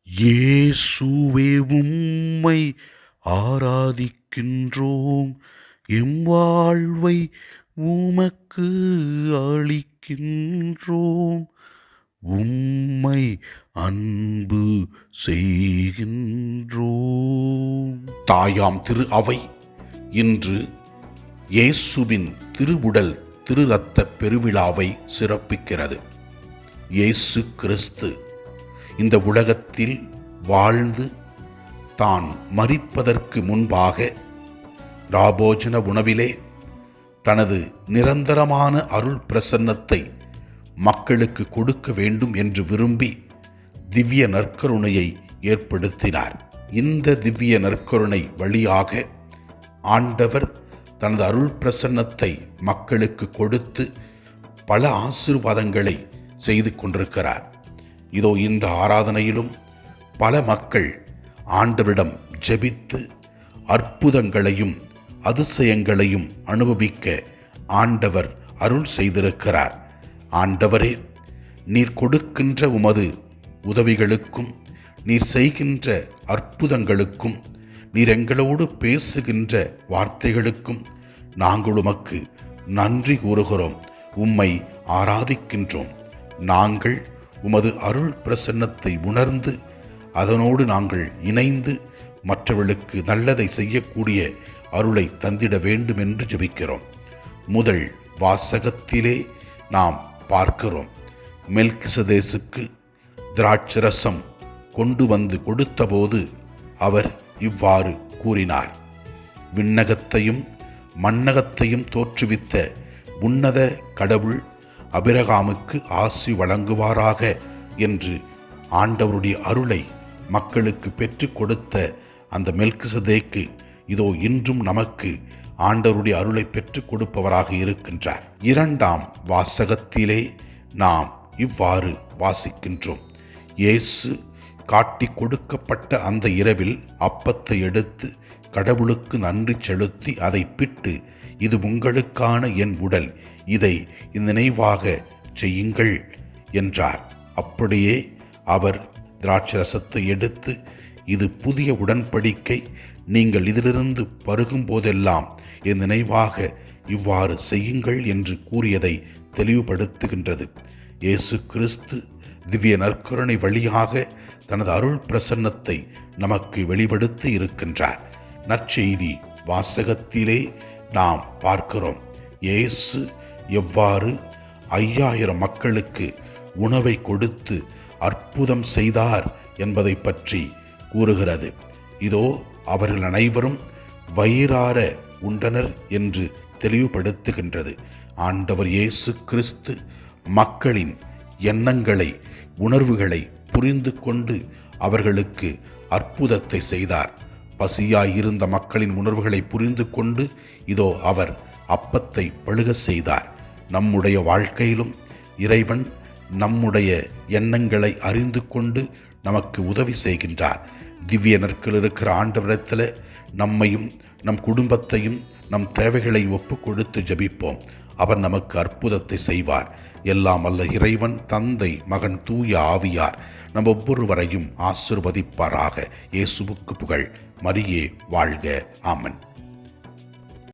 இயேசுவே உம்மை ஆராதிக்கின்றோம், எம் வாழ்வை உமக்கு அளிக்கின்றோம், உம்மை அன்பு செய்கின்றோம். தாயாம் திரு அவை இன்று இயேசுவின் திருவுடல் திரு இரத்த பெருவிழாவை சிறப்பிக்கிறது. இயேசு கிறிஸ்து இந்த உலகத்தில் வாழ்ந்து தான் மரிப்பதற்கு முன்பாக ராபோஜன உணவிலே தனது நிரந்தரமான அருள் பிரசன்னத்தை மக்களுக்கு கொடுக்க வேண்டும் என்று விரும்பி திவ்ய நற்கருணையை ஏற்படுத்தினார். இந்த திவ்ய நற்கருணை வழியாக ஆண்டவர் தனது அருள் பிரசன்னத்தை மக்களுக்கு கொடுத்து பல ஆசீர்வாதங்களை செய்து கொண்டிருக்கிறார். இதோ இந்த ஆராதனையிலும் பல மக்கள் ஆண்டவரிடம் ஜெபித்து அற்புதங்களையும் அதிசயங்களையும் அனுபவிக்க ஆண்டவர் அருள் செய்திருக்கிறார். ஆண்டவரே, நீர் கொடுக்கின்ற உமது உதவிகளுக்கும் நீர் செய்கின்ற அற்புதங்களுக்கும் நீர் எங்களோடு பேசுகின்ற வார்த்தைகளுக்கும் நாங்கள் உமக்கு நன்றி கூறுகிறோம், உம்மை ஆராதிக்கின்றோம். நாங்கள் உமது அருள் பிரசன்னத்தை உணர்ந்து அதனோடு நாங்கள் இணைந்து மற்றவர்களுக்கு நல்லதை செய்யக்கூடிய அருளை தந்திட வேண்டும் என்று ஜெபிக்கிறோம். முதல் வாசகத்திலே நாம் பார்க்கிறோம், மெல்கிசதேசுக்கு திராட்சரசம் கொண்டு வந்து கொடுத்தபோது அவர் இவ்வாறு கூறினார்: விண்ணகத்தையும் மண்ணகத்தையும் தோற்றுவித்த உன்னத கடவுள் அபிரகாமுக்கு ஆசி வழங்குவாராக என்று ஆண்டவருடைய அருளை மக்களுக்கு பெற்றுக் கொடுத்த அந்த மெல்கிசதேக்கு இதோ இன்றும் நமக்கு ஆண்டவருடைய அருளை பெற்றுக் கொடுப்பவராக இருக்கின்றார். இரண்டாம் வாசகத்திலே நாம் இவ்வாறு வாசிக்கின்றோம்: இயேசு காட்டி கொடுக்கப்பட்ட அந்த இரவில் அப்பத்தை எடுத்து கடவுளுக்கு நன்றி செலுத்தி அதை பிட்டு, இது உங்களுக்கான என் உடல், இதை நினைவாக செய்யுங்கள் என்றார். அப்படியே அவர் திராட்சரசத்தை எடுத்து, இது புதிய உடன்படிக்கை, நீங்கள் இதிலிருந்து பருகும் போதெல்லாம் என் நினைவாக இவ்வாறு செய்யுங்கள் என்று கூறியதை தெளிவுபடுத்துகின்றது. இயேசு கிறிஸ்து திவ்ய நற்கருணை வழியாக தனது அருள் பிரசன்னத்தை நமக்கு வெளிப்படுத்தி இருக்கின்றார். நற்செய்தி வாசகத்திலே நாம் பார்க்கிறோம், இயேசு எவ்வாறு 5000 மக்களுக்கு உணவை கொடுத்து அற்புதம் செய்தார் என்பதை பற்றி கூறுகிறது. இதோ அவர்கள் அனைவரும் வயிறார உண்டனர் என்று தெளிவுபடுத்துகின்றது. ஆண்டவர் இயேசு கிறிஸ்து மக்களின் எண்ணங்களை, உணர்வுகளை புரிந்து கொண்டு அவர்களுக்கு அற்புதத்தை செய்தார். பசியாயிருந்த மக்களின் உணர்வுகளை புரிந்து கொண்டு இதோ அவர் அப்பத்தை பழுக செய்தார். நம்முடைய வாழ்க்கையிலும் இறைவன் நம்முடைய எண்ணங்களை அறிந்து கொண்டு நமக்கு உதவி செய்கின்றார். திவ்ய நற்கள் இருக்கிற ஆண்டவரிடத்தில் நம்மையும் நம் குடும்பத்தையும் நம் தேவைகளை ஒப்பு கொடுத்து ஜெபிப்போம். அவர் நமக்கு அற்புதத்தை செய்வார். எல்லாம் அல்ல இறைவன், தந்தை, மகன், தூய ஆவியார் நம் ஒவ்வொருவரையும் ஆசீர்வதிப்பாராக. இயேசுவுக்கு புகழ். மரியே வாழ்க. ஆமென்.